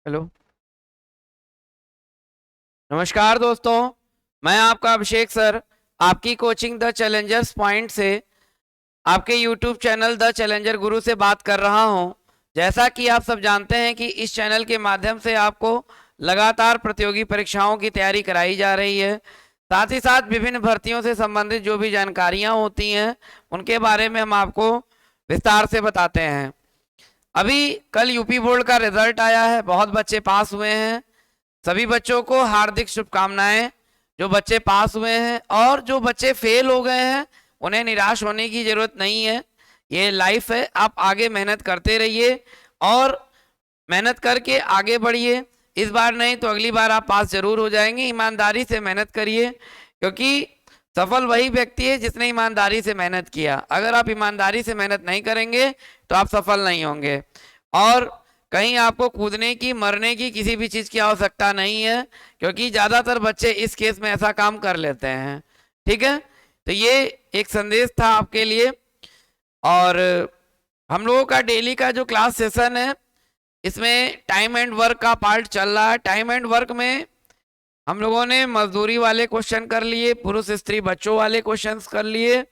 Hello. नमस्कार दोस्तों, मैं आपका अभिषेक सर आपकी कोचिंग द चैलेंजर्स पॉइंट से आपके यूट्यूब चैनल द चैलेंजर गुरु से बात कर रहा हूं। जैसा कि आप सब जानते हैं कि इस चैनल के माध्यम से आपको लगातार प्रतियोगी परीक्षाओं की तैयारी कराई जा रही है। साथ ही साथ विभिन्न भर्तियों से संबंधित जो भी जानकारियां होती हैं उनके बारे में हम आपको विस्तार से बताते हैं। अभी कल यूपी बोर्ड का रिजल्ट आया है, बहुत बच्चे पास हुए हैं। सभी बच्चों को हार्दिक शुभकामनाएं। जो बच्चे पास हुए हैं और जो बच्चे फेल हो गए हैं उन्हें निराश होने की जरूरत नहीं है। ये लाइफ है, आप आगे मेहनत करते रहिए और मेहनत करके आगे बढ़िए। इस बार नहीं तो अगली बार आप पास जरूर हो जाएंगे। ईमानदारी से मेहनत करिए, क्योंकि सफल वही व्यक्ति है जिसने ईमानदारी से मेहनत किया। अगर आप ईमानदारी से मेहनत नहीं करेंगे तो आप सफल नहीं होंगे। और कहीं आपको कूदने की मरने की किसी भी चीज़ की आवश्यकता नहीं है, क्योंकि ज़्यादातर बच्चे इस केस में ऐसा काम कर लेते हैं। ठीक है, तो ये एक संदेश था आपके लिए। और हम लोगों का डेली का जो क्लास सेशन है इसमें टाइम एंड वर्क का पार्ट चल रहा है। टाइम एंड वर्क में हम लोगों ने मजदूरी वाले क्वेश्चन कर लिए, पुरुष स्त्री बच्चों वाले क्वेश्चंस कर लिए,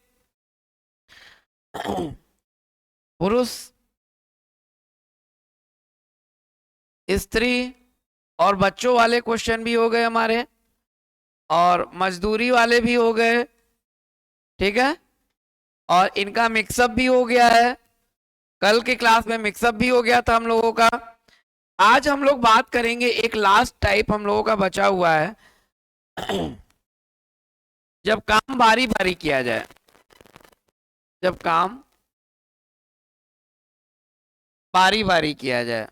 पुरुष स्त्री और बच्चों वाले क्वेश्चन भी हो गए हमारे, और मजदूरी वाले भी हो गए। ठीक है, और इनका मिक्सअप भी हो गया है। कल के क्लास में मिक्सअप भी हो गया था हम लोगों का। आज हम लोग बात करेंगे, एक लास्ट टाइप हम लोगों का बचा हुआ है, जब काम बारी बारी किया जाए। जब काम बारी बारी किया जाए।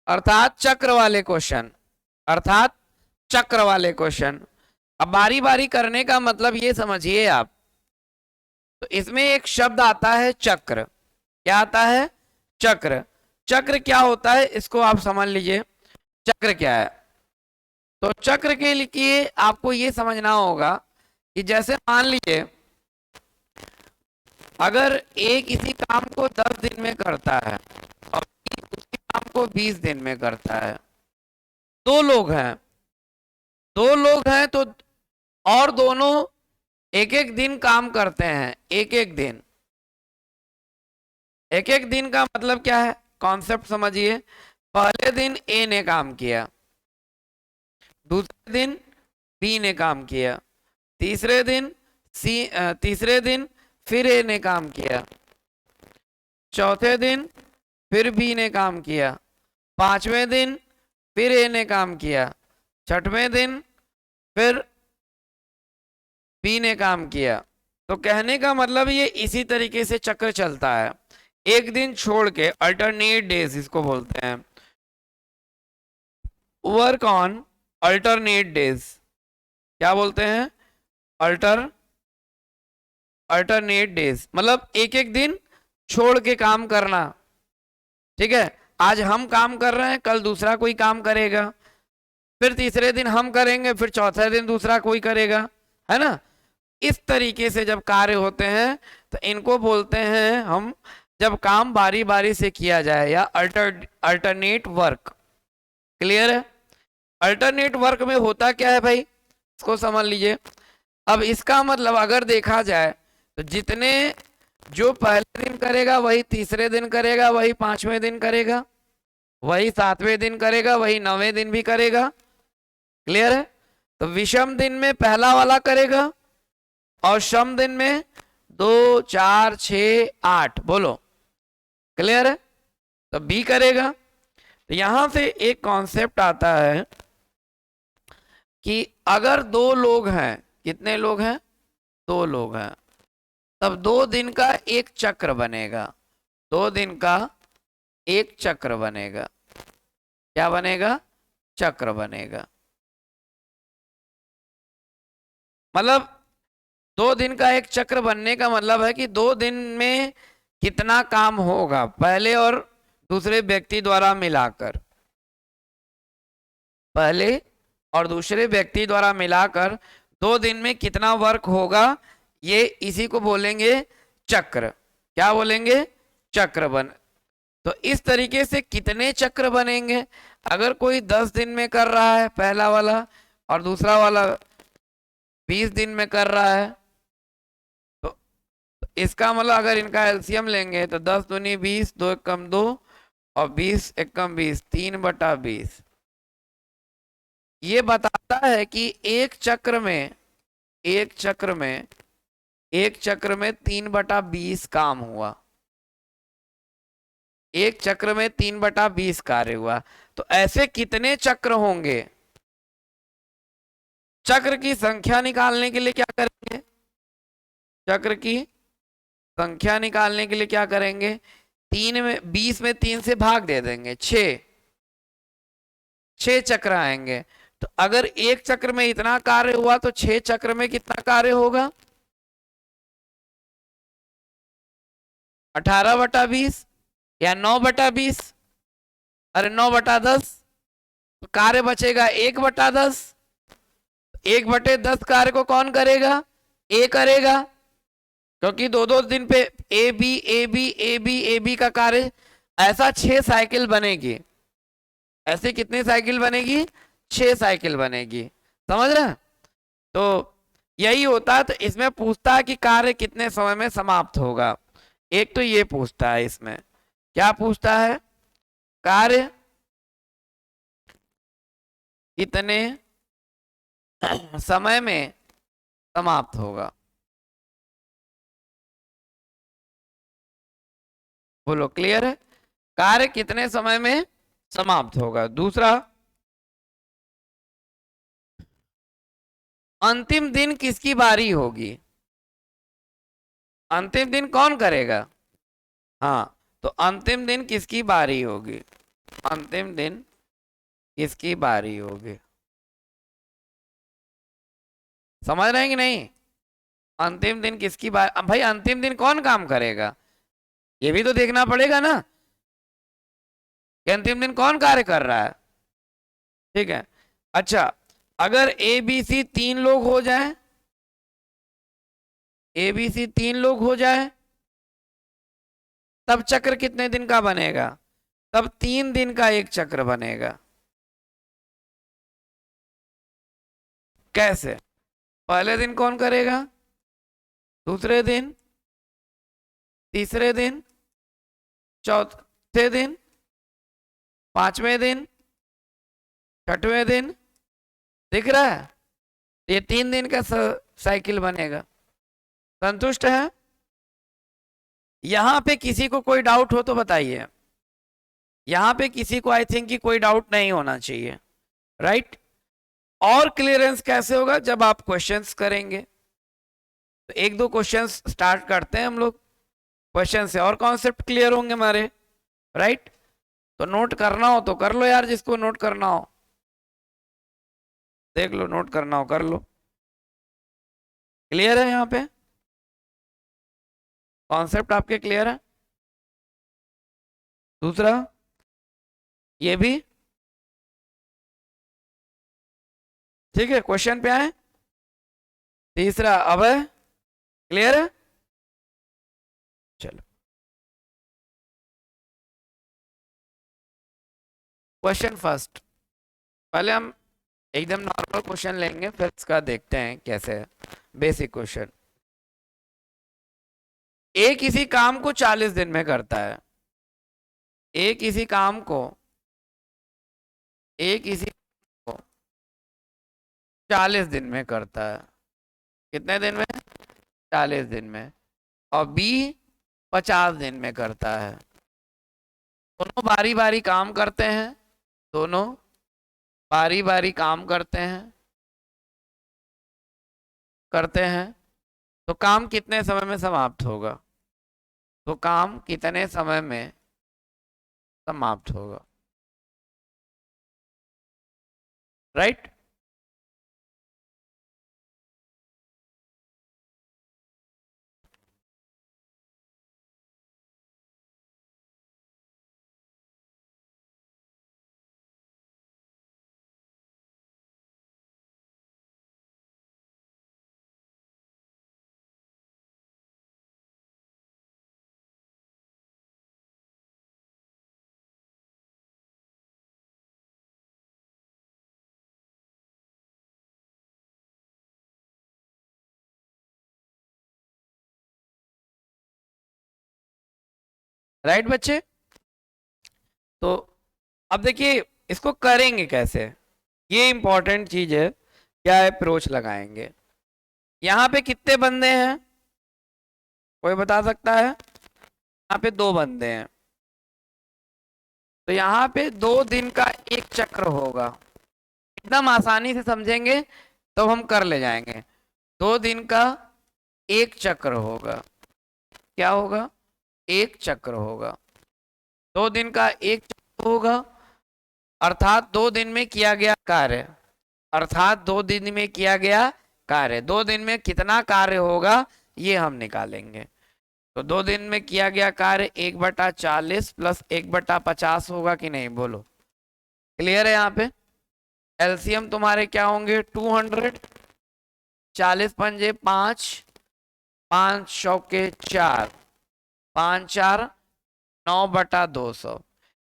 अर्थात चक्र वाले क्वेश्चन, अर्थात चक्र वाले क्वेश्चन। अब बारी बारी करने का मतलब ये समझिए आप, तो इसमें एक शब्द आता है चक्र। क्या आता है? चक्र। चक्र क्या होता है इसको आप समझ लीजिए, चक्र क्या है। तो चक्र के लिए आपको ये समझना होगा कि जैसे मान लीजिए, अगर एक इसी काम को 10 दिन में करता है और उसी काम को 20 दिन में करता है, दो लोग हैं, दो लोग हैं तो और दोनों एक एक दिन काम करते हैं। एक एक दिन, एक एक दिन का मतलब क्या है, कॉन्सेप्ट समझिए। पहले दिन ए ने काम किया, दूसरे दिन बी ने काम किया, तीसरे दिन तीसरे दिन फिर ए ने काम किया, चौथे दिन फिर बी ने काम किया, पांचवें दिन फिर ए ने काम किया, छठवें दिन फिर बी ने काम किया। तो कहने का मतलब ये इसी तरीके से चक्र चलता है, एक दिन छोड़ के, अल्टरनेट डेज इसको बोलते हैं। वर्क ऑन अल्टरनेट डेज, क्या बोलते हैं? अल्टरनेट डेज, मतलब एक एक दिन छोड़ के काम करना। ठीक है, आज हम काम कर रहे हैं, कल दूसरा कोई काम करेगा, फिर तीसरे दिन हम करेंगे, फिर चौथे दिन दूसरा कोई करेगा, है ना। इस तरीके से जब कार्य होते हैं तो इनको बोलते हैं हम, जब काम बारी बारी से किया जाए, या अल्टरनेट वर्क। क्लियर है? अल्टरनेट वर्क में होता क्या है भाई, इसको समझ लीजिए। अब इसका मतलब अगर देखा जाए तो जितने, जो पहले दिन करेगा वही तीसरे दिन करेगा, वही पांचवें दिन करेगा, वही सातवें दिन करेगा, वही नौवें दिन भी करेगा। क्लियर है? तो विषम दिन में पहला वाला करेगा और सम दिन में 2 4 6 8, बोलो। क्लियर है? तो बी करेगा। तो यहां से एक कॉन्सेप्ट आता है कि अगर दो लोग हैं, कितने लोग हैं? दो लोग हैं, तब 2 दिन का एक चक्र बनेगा। 2 दिन का एक चक्र बनेगा। क्या बनेगा? चक्र बनेगा। मतलब 2 दिन का एक चक्र बनने का मतलब है कि 2 दिन में कितना काम होगा पहले और दूसरे व्यक्ति द्वारा मिलाकर, पहले और दूसरे व्यक्ति द्वारा मिलाकर 2 दिन में कितना वर्क होगा, ये इसी को बोलेंगे चक्र। क्या बोलेंगे? चक्र बन। तो इस तरीके से कितने चक्र बनेंगे? अगर कोई 10 दिन में कर रहा है पहला वाला, और दूसरा वाला 20 दिन में कर रहा है, तो इसका मतलब अगर इनका एलसीएम लेंगे तो 10 दूनी 20, 2 एक कम 2, और 20 एक कम 20, 3/20। ये बताता है कि एक चक्र में एक चक्र में 3/20 काम हुआ। एक चक्र में 3/20 कार्य हुआ। तो ऐसे कितने चक्र होंगे? चक्र की संख्या निकालने के लिए क्या करेंगे? चक्र की संख्या निकालने के लिए क्या करेंगे? 20 में 3 से भाग दे देंगे, 6 चक्र आएंगे। तो अगर एक चक्र में इतना कार्य हुआ तो 6 चक्र में कितना कार्य होगा? 18/20 या 9/20? अरे 9/10। तो कार्य बचेगा 1/10। 1/10 कार्य को कौन करेगा? ए करेगा, क्योंकि 2-2 दिन पे A B A B A B A B का कार्य। ऐसा 6 साइकिल बनेगी। ऐसे कितनी साइकिल बनेगी? 6 साइकिल बनेगी। समझ रहे हैं? तो यही होता है। तो इसमें पूछता है कि कार्य कितने समय में समाप्त होगा। एक तो ये पूछता है, इसमें क्या पूछता है? कार्य कितने समय में समाप्त होगा। बोलो, क्लियर है? कार्य कितने समय में समाप्त होगा। दूसरा, अंतिम दिन किसकी बारी होगी? अंतिम दिन कौन करेगा? हाँ, तो अंतिम दिन किसकी बारी होगी? अंतिम दिन किसकी बारी होगी? समझ रहे हैं कि नहीं? अंतिम दिन किसकी बारी? अब भाई अंतिम दिन कौन काम करेगा, ये भी तो देखना पड़ेगा ना कि अंतिम दिन कौन कार्य कर रहा है। ठीक है। अच्छा, अगर ए बी सी 3 लोग हो जाए, ए बी सी 3 लोग हो जाए, तब चक्र कितने दिन का बनेगा? तब 3 दिन का एक चक्र बनेगा। कैसे? पहले दिन कौन करेगा, दूसरे दिन, तीसरे दिन, चौथे दिन, पांचवें दिन, छठवें दिन। दिख रहा है? ये 3 दिन का साइकिल बनेगा। संतुष्ट है? यहां पे किसी को कोई डाउट हो तो बताइए। यहां पे किसी को आई थिंक कि कोई डाउट नहीं होना चाहिए, राइट? और क्लियरेंस कैसे होगा? जब आप क्वेश्चंस करेंगे। तो एक दो क्वेश्चंस स्टार्ट करते हैं हम लोग। क्वेश्चन से और कॉन्सेप्ट क्लियर होंगे हमारे, राइट? तो नोट करना हो तो कर लो यार, जिसको नोट करना हो देख लो, नोट करना हो कर लो। क्लियर है? यहाँ पे कॉन्सेप्ट आपके क्लियर है? दूसरा, ये भी ठीक है। क्वेश्चन पे आए। तीसरा, अब क्लियर है? चलो, क्वेश्चन फर्स्ट। पहले हम एकदम नॉर्मल क्वेश्चन लेंगे, फिर इसका देखते हैं कैसे है। Basic question. ए किसी काम को 40 दिन में करता है। ए किसी काम को ए किसी को 40 दिन में करता है। कितने दिन में? 40 दिन में। और बी 50 दिन में करता है। दोनों बारी बारी काम करते हैं। दोनों बारी बारी काम करते हैं। तो काम कितने समय में समाप्त होगा? तो काम कितने समय में समाप्त होगा, राइट? राइट बच्चे? तो अब देखिए इसको करेंगे कैसे, ये इंपॉर्टेंट चीज है। क्या अप्रोच लगाएंगे? यहाँ पे कितने बंदे हैं, कोई बता सकता है? यहाँ पे 2 बंदे हैं, तो यहाँ पे 2 दिन का एक चक्र होगा। एकदम आसानी से समझेंगे तो हम कर ले जाएंगे। 2 दिन का एक चक्र होगा। क्या होगा? एक चक्र होगा। 2 दिन का एक चक्र होगा, अर्थात 2 दिन में किया गया कार्य, अर्थात 2 दिन में किया गया कार्य, 2 दिन में कितना कार्य होगा ये हम निकालेंगे। तो 2 दिन में किया गया कार्य 1/40 प्लस 1/50 होगा कि नहीं, बोलो? क्लियर है? यहाँ पे एलसीएम तुम्हारे क्या होंगे? 200, 40 पंजे 5, 5 चौके 4, 5 4 9/200।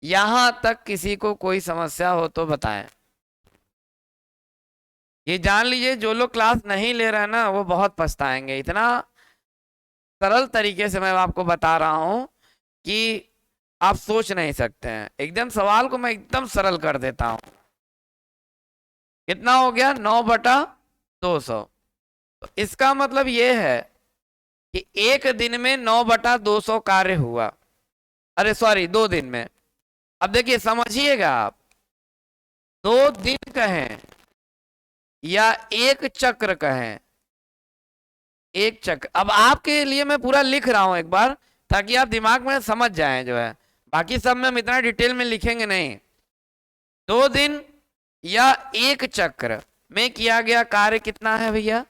यहां तक किसी को कोई समस्या हो तो बताएं। ये जान लीजिए जो लोग क्लास नहीं ले रहे हैं ना वो बहुत पछताएंगे। इतना सरल तरीके से मैं आपको बता रहा हूं कि आप सोच नहीं सकते हैं। एकदम सवाल को मैं एकदम सरल कर देता हूं। कितना हो गया? 9/200। तो इसका मतलब ये है कि एक दिन में 9/200 कार्य हुआ। अरे सॉरी, 2 दिन में। अब देखिए समझिएगा आप, 2 दिन कहें या एक चक्र कहें, एक चक्र। अब आपके लिए मैं पूरा लिख रहा हूं एक बार ताकि आप दिमाग में समझ जाएं जो है, बाकी सब में हम इतना डिटेल में लिखेंगे नहीं। 2 दिन या एक चक्र में किया गया कार्य कितना है भैया?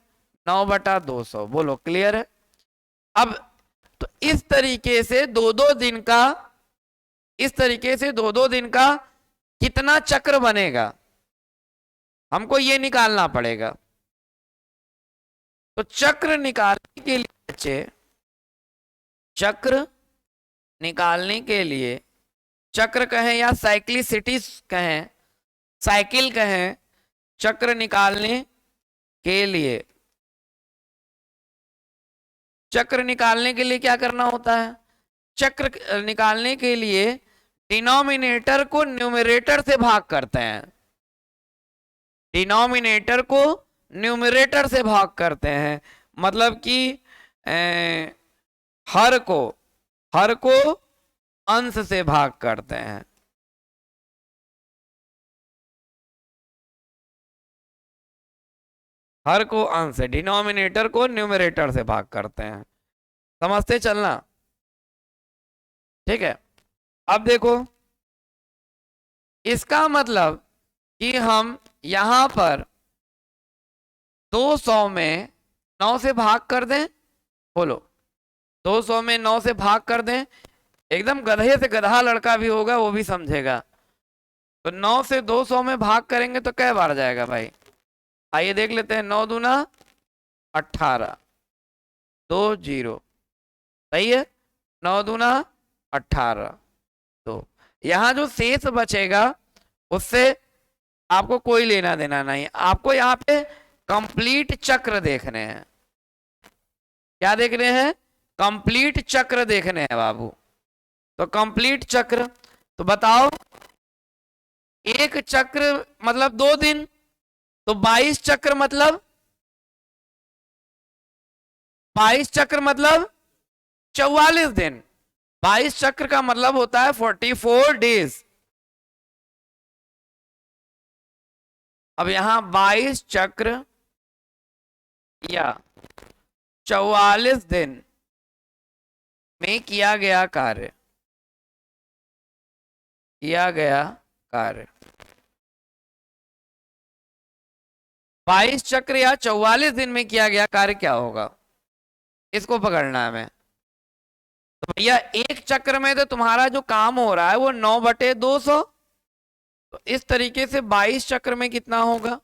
9/200। बोलो क्लियर है? अब तो इस तरीके से 2-2 दिन का, इस तरीके से 2-2 दिन का कितना चक्र बनेगा हमको ये निकालना पड़ेगा। तो चक्र निकालने के लिए बच्चे, चक्र निकालने के लिए, चक्र कहें या साइक्लिसिटी कहें, साइकिल कहें, चक्र निकालने के लिए, चक्र निकालने के लिए क्या करना होता है? चक्र निकालने के लिए डिनोमिनेटर को न्यूमरेटर से भाग करते हैं। डिनोमिनेटर को न्यूमरेटर से भाग करते हैं, मतलब कि हर को अंश से भाग करते हैं। हर को अंश से, डिनोमिनेटर को न्यूमरेटर से भाग करते हैं। समझते चलना? ठीक है। अब देखो इसका मतलब कि हम यहां पर 200 में 9 से भाग कर दें। बोलो 200 में 9 से भाग कर दें। एकदम गधे से गधा लड़का भी होगा वो भी समझेगा। तो 9 से 200 में भाग करेंगे तो कै बार जाएगा भाई? आइए देख लेते हैं। 9 दूना 18, 2 0। सही है? 9 दूना 18। तो यहां जो शेष बचेगा उससे आपको कोई लेना देना नहीं। आपको यहाँ पे कंप्लीट चक्र देखने हैं। क्या देखने हैं? कंप्लीट चक्र देखने हैं बाबू। तो कंप्लीट चक्र, तो बताओ एक चक्र मतलब 2 दिन, तो 22 चक्र मतलब 22 चक्र मतलब 44 दिन। 22 चक्र का मतलब होता है 44 डेज। अब यहां 22 चक्र या 44 दिन में किया गया कार्य, किया गया कार्य 22 चक्र या 44 दिन में किया गया कार्य क्या होगा, इसको पकड़ना है हमें। तो भैया एक चक्र में तो तुम्हारा जो काम हो रहा है वो 9/200। तो इस तरीके से 22 चक्र में कितना होगा,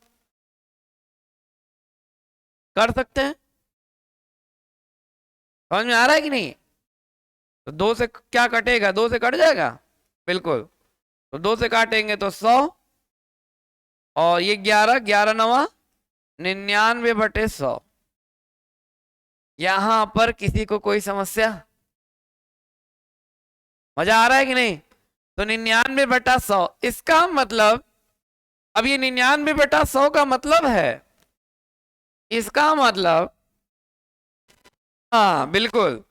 कर सकते हैं? समझ में आ रहा है कि नहीं? तो 2 से क्या कटेगा? 2 से कट जाएगा बिल्कुल। तो 2 से काटेंगे तो 100, और ये 11, 11 9 99/100। यहां पर किसी को कोई समस्या? मजा आ रहा है कि नहीं? तो 99/100, इसका मतलब, अब ये 99/100 का मतलब है, इसका मतलब, हाँ बिल्कुल,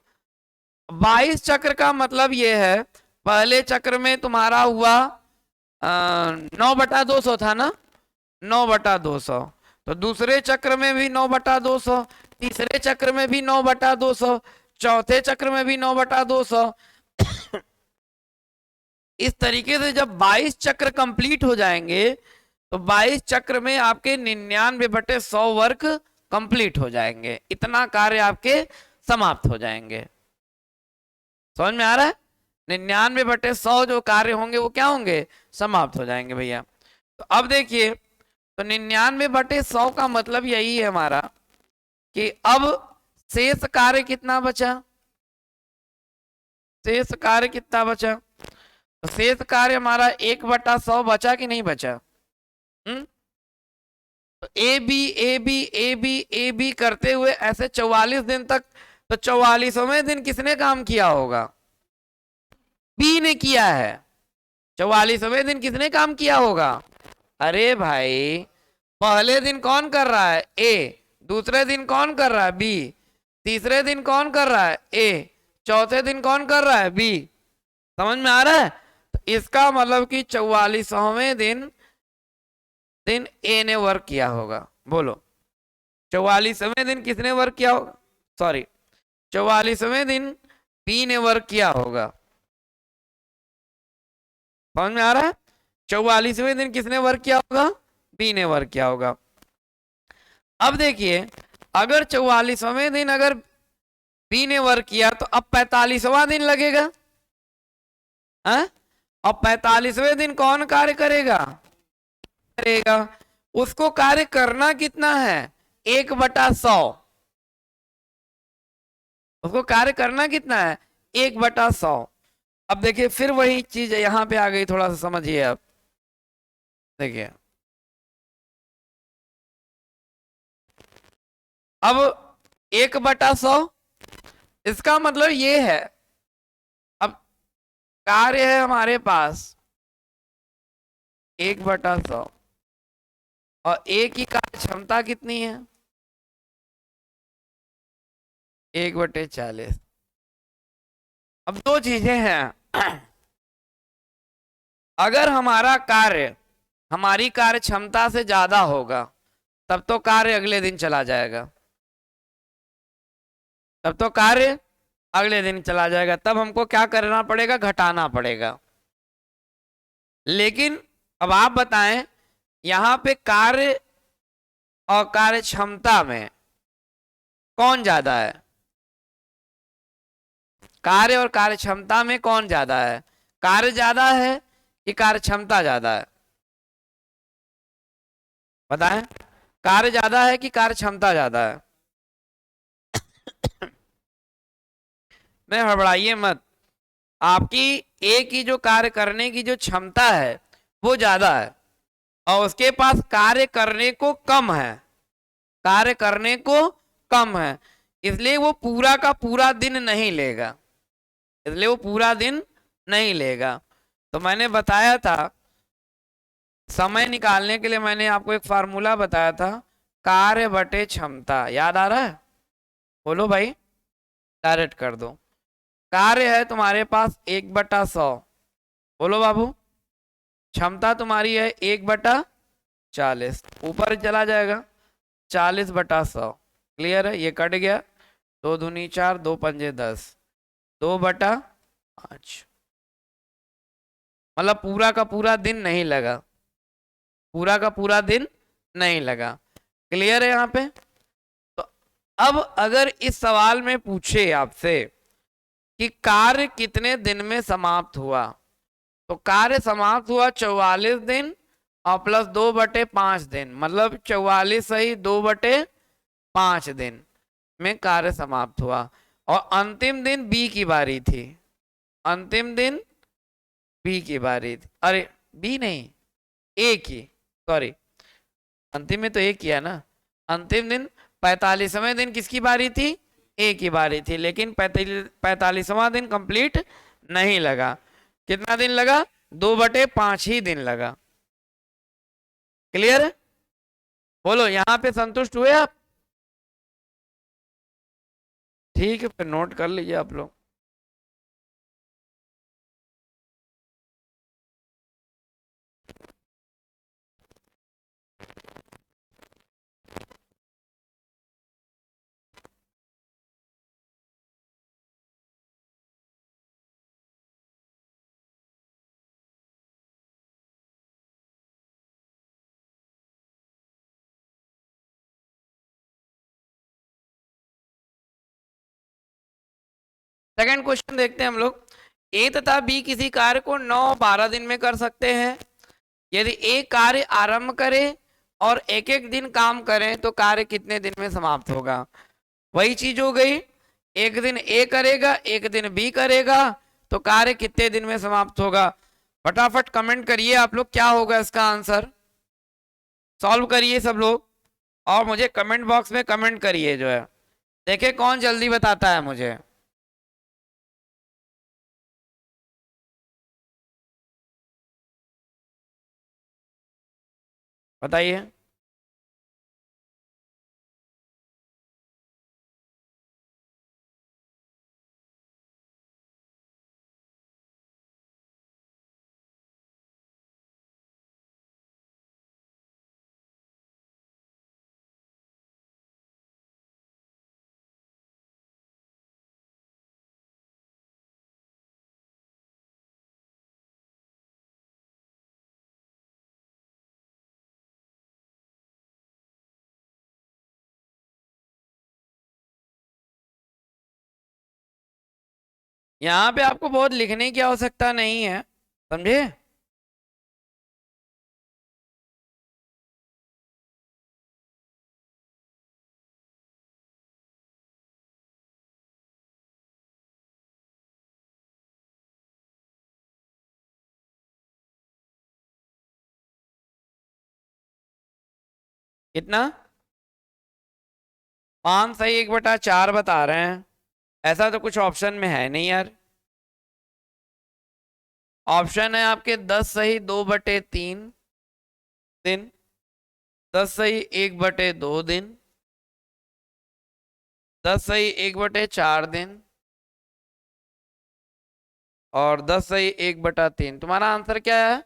22 चक्र का मतलब ये है, पहले चक्र में तुम्हारा हुआ 9/200 था ना, 9/200, तो दूसरे चक्र में भी 9/200, तीसरे चक्र में भी 9/200, चौथे चक्र में भी 9/200। इस तरीके से जब 22 चक्र कंप्लीट हो जाएंगे, तो 22 चक्र में आपके 99/100 वर्क कंप्लीट हो जाएंगे, इतना कार्य आपके समाप्त हो जाएंगे। समझ में आ रहा है? 99/100 जो कार्य होंगे वो क्या होंगे? समाप्त हो जाएंगे भैया। तो अब देखिए, तो 99/100 का मतलब यही है हमारा कि अब शेष कार्य कितना बचा? शेष कार्य कितना बचा? तो शेष कार्य हमारा 1/100 बचा कि नहीं बचा? तो ए बी करते हुए ऐसे 44 दिन तक, तो 44वें दिन किसने काम किया होगा? बी ने किया है। 44वें दिन किसने काम किया होगा? अरे भाई, पहले दिन कौन कर रहा है? ए। दूसरे दिन कौन कर रहा है? बी। तीसरे दिन कौन कर रहा है? ए। चौथे दिन कौन कर रहा है? बी। समझ में आ रहा है? तो इसका मतलब कि 44वें दिन दिन ए ने वर्क किया होगा। बोलो, 44वें दिन किसने वर्क किया होगा? सॉरी, 44वें दिन बी ने वर्क किया होगा। समझ में आ रहा है? 44वें दिन किसने वर्क किया होगा? बी ने वर्क किया होगा। अब देखिए, अगर 44वें दिन अगर बी ने वर्क किया, तो अब 45वां दिन लगेगा, है? अब 45वें दिन कौन कार्य करेगा? करेगा। उसको कार्य करना कितना है? 1/100। उसको कार्य करना कितना है? 1/100। अब देखिए, फिर वही चीज यहां पे आ गई, थोड़ा सा समझिए। अब देखिए, अब 1/100, इसका मतलब ये है, अब कार्य है हमारे पास 1/100, और एक की कार्य क्षमता कितनी है? 1/40। अब दो चीजें हैं। अगर हमारा कार्य हमारी कार्य क्षमता से ज्यादा होगा, तब तो कार्य अगले दिन चला जाएगा, तब तो कार्य अगले दिन चला जाएगा, तब हमको क्या करना पड़ेगा? घटाना पड़ेगा। लेकिन अब आप बताएं, यहां पे कार्य और कार्य क्षमता में कौन ज्यादा है? कार्य और कार्य क्षमता में कौन ज्यादा है? कार्य ज्यादा है कि कार्य क्षमता ज्यादा है? बताएं, कार्य ज्यादा है कि कार्य क्षमता ज्यादा है? मैं, हड़बड़ाइए मत। आपकी एक ही जो कार्य करने की जो क्षमता है वो ज्यादा है, और उसके पास कार्य करने को कम है, कार्य करने को कम है, इसलिए वो पूरा का पूरा दिन नहीं लेगा, इसलिए वो पूरा दिन नहीं लेगा। तो मैंने बताया था, समय निकालने के लिए मैंने आपको एक फार्मूला बताया था, कार्य बटे क्षमता। याद आ रहा है? बोलो भाई, डायरेक्ट कर दो। कार्य है तुम्हारे पास 1/100, बोलो बाबू। क्षमता तुम्हारी है 1/40, ऊपर चला जाएगा 40/100। क्लियर है? ये कट गया, 2 दूनी 4, 2 पंजे 10, 2/5। मतलब पूरा का पूरा दिन नहीं लगा, पूरा का पूरा दिन नहीं लगा। क्लियर है यहाँ पे? तो अब अगर इस सवाल में पूछे आपसे कि कार्य कितने दिन में समाप्त हुआ, तो कार्य समाप्त हुआ 44 दिन और प्लस 2/5 दिन, मतलब 44 सही 2/5 दिन में कार्य समाप्त हुआ। और अंतिम दिन बी की बारी थी, अंतिम दिन बी की बारी थी, अरे बी नहीं, ए की, सॉरी, अंतिम में तो ए किया ना। अंतिम दिन 45वें दिन किसकी बारी थी? ए की बारी थी, लेकिन 45वां दिन कंप्लीट नहीं लगा। कितना दिन लगा? 2/5 ही दिन लगा। क्लियर है? बोलो यहां पे संतुष्ट हुए आप? ठीक है, फिर नोट कर लीजिए आप लोग। सेकंड क्वेश्चन देखते हैं हम लोग। ए तथा बी किसी कार्य को 9-12 दिन में कर सकते हैं। यदि ए कार्य आरंभ करे और एक एक दिन काम करें तो कार्य कितने दिन में समाप्त होगा? वही चीज हो गई। एक दिन ए करेगा, एक दिन बी करेगा, तो कार्य कितने दिन में समाप्त होगा? फटाफट कमेंट करिए आप लोग, क्या होगा इसका आंसर? सॉल्व करिए सब लोग और मुझे कमेंट बॉक्स में कमेंट करिए जो है। देखिए कौन जल्दी बताता है मुझे। बताइए। यहाँ पे आपको बहुत लिखने की आवश्यकता नहीं है, समझे? कितना? 5 सही 1/4 बता रहे हैं। ऐसा तो कुछ ऑप्शन में है नहीं यार। ऑप्शन है आपके 10 सही 2/3 दिन, 10 सही 1/2 दिन, 10 सही 1/4 दिन और 10 सही 1/3। तुम्हारा आंसर क्या है?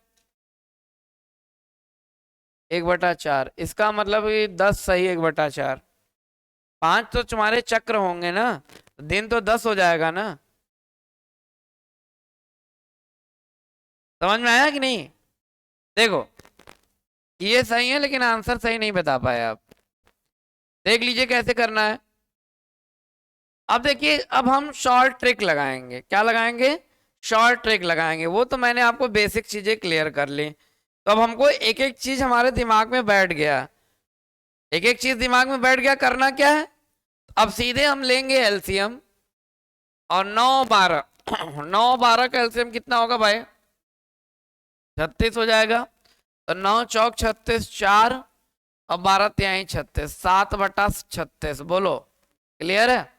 1/4। इसका मतलब ये 10 सही 1/4। 5 तो तुम्हारे चक्र होंगे ना, दिन तो 10 हो जाएगा ना। समझ में आया कि नहीं? देखो ये सही है लेकिन आंसर सही नहीं बता पाए आप। देख लीजिए कैसे करना है। अब देखिए, अब हम शॉर्ट ट्रिक लगाएंगे। क्या लगाएंगे? शॉर्ट ट्रिक लगाएंगे। वो तो मैंने आपको बेसिक चीजें क्लियर कर ली, तो अब हमको एक एक चीज हमारे दिमाग में बैठ गया। एक एक चीज दिमाग में बैठ गया, करना क्या है? अब सीधे हम लेंगे एलसीएम। और 9-12 9-12 का एलसीएम कितना होगा भाई? 36 हो जाएगा। तो 9 चौक 36, 4 और 12 तिहाई 36, 7/36। बोलो क्लियर है?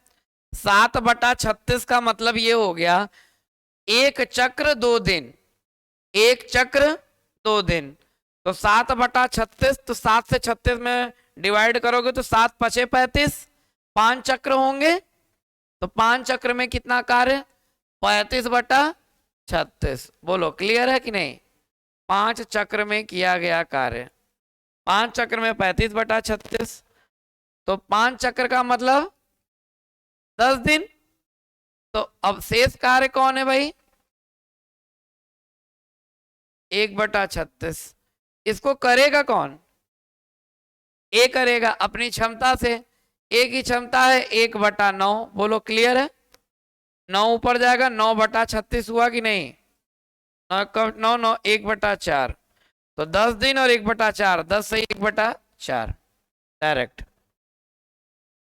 7/36 का मतलब ये हो गया एक चक्र 2 दिन। एक चक्र 2 दिन। तो 7/36, तो 7 से 36 में डिवाइड करोगे तो 7×5 = 35। 5 चक्र होंगे, तो 5 चक्र में कितना कार्य? 35/36। बोलो क्लियर है कि नहीं? 5 चक्र में किया गया कार्य, 5 चक्र में 35/36। तो 5 चक्र का मतलब 10 दिन। तो अब शेष कार्य कौन है भाई? 1/36। इसको करेगा कौन? ए करेगा अपनी क्षमता से। ए की क्षमता है 1/9। बोलो क्लियर है? 9 ऊपर जाएगा, 9/36 हुआ कि नहीं? 9 1/4। तो 10 दिन और 1/4, 10 सही 1/4। डायरेक्ट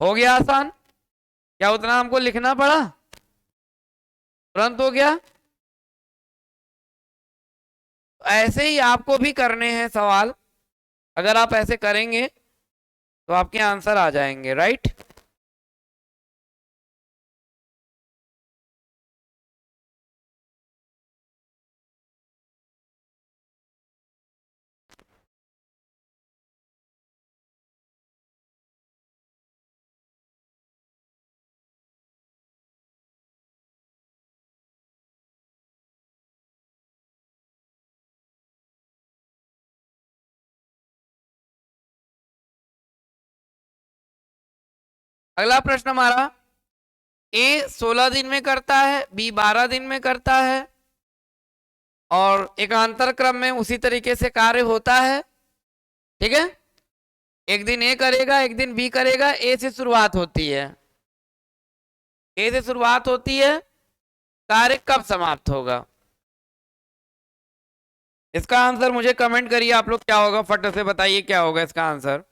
हो गया आसान। क्या उतना हमको लिखना पड़ा? तुरंत हो गया। ऐसे ही आपको भी करने हैं सवाल। अगर आप ऐसे करेंगे तो आपके आंसर आ जाएंगे, राइट? अगला प्रश्न हमारा, ए 16 दिन में करता है, बी 12 दिन में करता है और एकांतर क्रम में उसी तरीके से कार्य होता है। ठीक है, एक दिन ए करेगा, एक दिन बी करेगा, ए से शुरुआत होती है, ए से शुरुआत होती है, कार्य कब समाप्त होगा? इसका आंसर मुझे कमेंट करिए आप लोग, क्या होगा फट से बताइए क्या होगा इसका आंसर।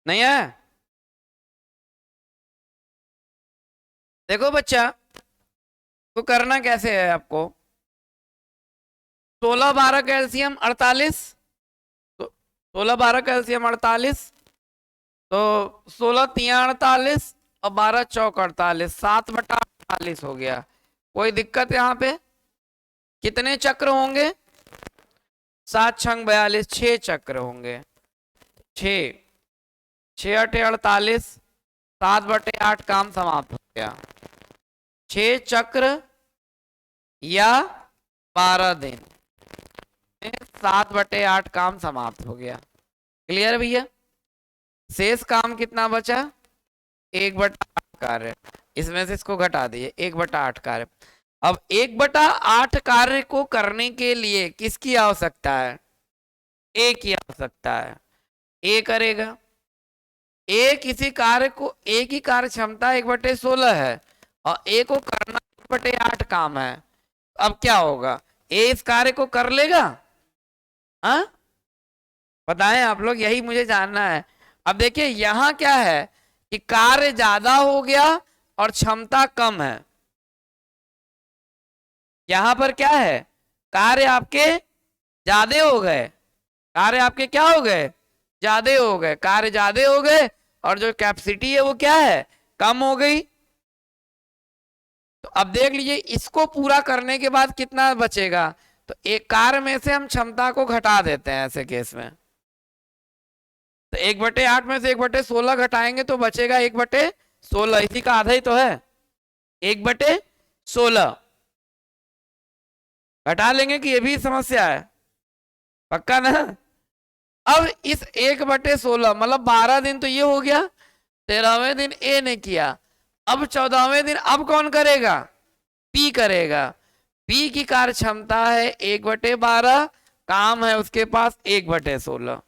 नहीं है? देखो बच्चा, तो करना कैसे है आपको, 16 12 कैल्शियम 48, तो 16 12 कैल्शियम 48, तो 16 3 48 और 12 4 48, 7/48 हो गया। कोई दिक्कत यहाँ पे? कितने चक्र होंगे? 7 6 42, 6 चक्र होंगे। 6 6 8 48, 7/8 काम समाप्त हो गया। 6 चक्र या 12 दिन में 7/8 काम समाप्त हो गया। क्लियर भैया? शेष काम कितना बचा? 1/8 कार्य। इसमें से इसको घटा दिए, 1/8 कार्य। अब 1/8 कार्य को करने के लिए किसकी आवश्यकता है? ए की आवश्यकता है। ए करेगा, ए किसी कार्य को, ए की कार्य क्षमता 1/16 है और ए को करना 1/8 काम है। अब क्या होगा, ए इस कार्य को कर लेगा? हाँ, बताएं आप लोग, यही मुझे जानना है। अब देखिए यहां क्या है कि कार्य ज्यादा हो गया और क्षमता कम है। यहां पर क्या है, कार्य आपके ज्यादा हो गए, कार्य आपके क्या हो गए? ज्यादा हो गए, कार्य ज्यादा हो गए और जो कैपेसिटी है वो क्या है? कम हो गई। तो अब देख लीजिए, इसको पूरा करने के बाद कितना बचेगा, तो एक कार्य में से हम क्षमता को घटा देते हैं ऐसे केस में। तो 1/8 में से 1/16 घटाएंगे तो बचेगा 1/16, इसी का आधा ही तो है, 1/16 घटा लेंगे कि ये भी समस्या है? पक्का ना? अब इस 1/16 मतलब 12 दिन तो ये हो गया, 13वें दिन ए ने किया, अब 14वें दिन अब कौन करेगा? पी करेगा। पी की कार्य क्षमता है 1/12, काम है उसके पास 1/16।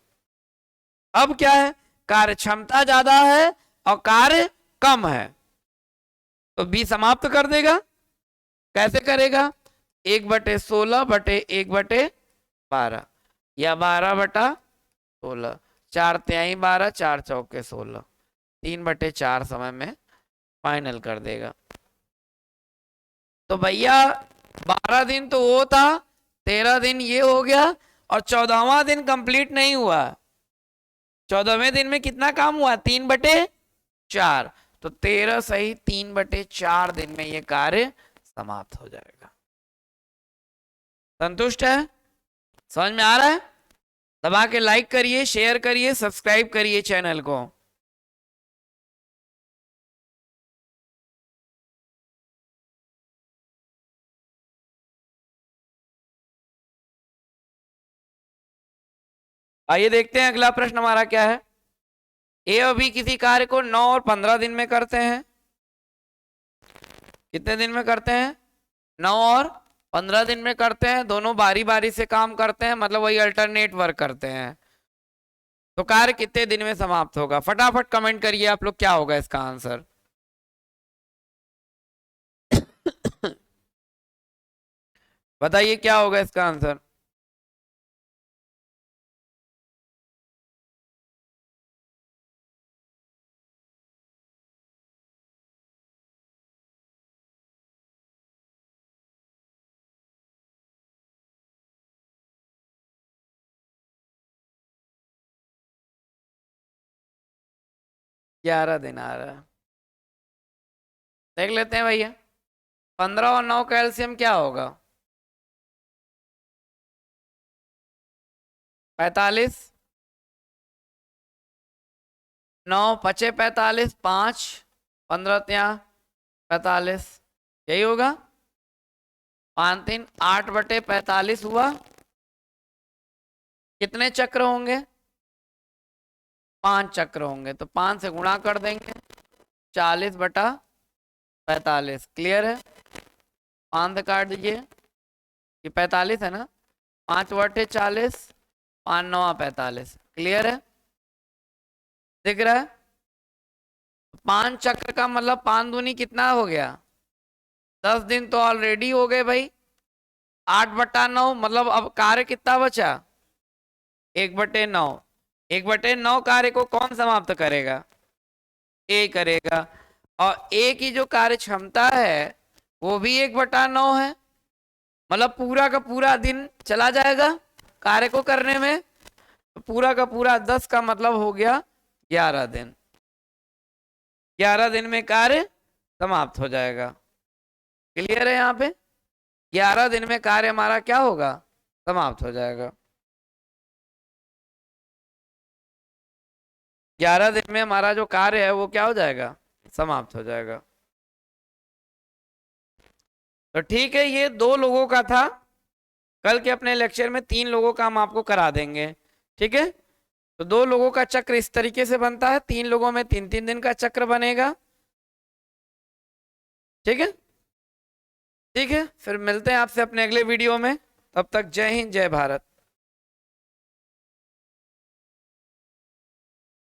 अब क्या है, कार्य क्षमता ज्यादा है और कार्य कम है, तो बी समाप्त कर देगा। कैसे करेगा? 1/16/1/12 या 12/16, 4 तिहाई 12, 4 चौके 16, 3/4 समय में फाइनल कर देगा। तो भैया 12 दिन तो वो था, 13 दिन ये हो गया और 14वां दिन कंप्लीट नहीं हुआ। 14वें दिन में कितना काम हुआ? 3/4। तो 13 सही 3/4 दिन में ये कार्य समाप्त हो जाएगा। संतुष्ट है? समझ में आ रहा है? दबा के लाइक करिए, शेयर करिए, सब्सक्राइब करिए चैनल को। आइए देखते हैं अगला प्रश्न हमारा क्या है। ए और बी किसी कार्य को 9 और 15 दिन में करते हैं। कितने दिन में करते हैं? 9 और 15 दिन में करते हैं। दोनों बारी बारी से काम करते हैं, मतलब वही अल्टरनेट वर्क करते हैं। तो कार्य कितने दिन में समाप्त होगा? फटाफट कमेंट करिए आप लोग, क्या होगा इसका आंसर। बताइए क्या होगा इसका आंसर। ग्यारह दिन आ रहा है। देख लेते हैं भैया। 15 और 9 का एलसीएम क्या होगा? 45। 9 पचे 45, 5 15 त्या 45, यही होगा। 5 3 8/45 हुआ। कितने चक्र होंगे? 5 चक्र होंगे, तो 5 से गुणा कर देंगे। 40/45। क्लियर है? 5 से काट दीजिए, ये 45 है ना। 5/40, 5 9 45। क्लियर है? दिख रहा है? 5 चक्र का मतलब 5 दूनी कितना हो गया? 10 दिन तो ऑलरेडी हो गए भाई। 8/9 मतलब अब कार्य कितना बचा? 1/9। 1/9 कार्य को कौन समाप्त करेगा? ए करेगा। और ए की जो कार्य क्षमता है वो भी 1/9 है। मतलब पूरा का पूरा दिन चला जाएगा कार्य को करने में। तो पूरा का पूरा 10 का मतलब हो गया 11 दिन। 11 दिन में कार्य समाप्त हो जाएगा। क्लियर है? यहाँ पे 11 दिन में कार्य हमारा क्या होगा? समाप्त हो जाएगा। 11 दिन में हमारा जो कार्य है वो क्या हो जाएगा? समाप्त हो जाएगा। तो ठीक है, ये 2 लोगों का था। कल के अपने लेक्चर में 3 लोगों का हम आपको करा देंगे। ठीक है? तो 2 लोगों का चक्र इस तरीके से बनता है, 3 लोगों में 3 3 दिन का चक्र बनेगा। ठीक है? ठीक है, फिर मिलते हैं आपसे अपने अगले वीडियो में। तब तक जय हिंद, जय भारत।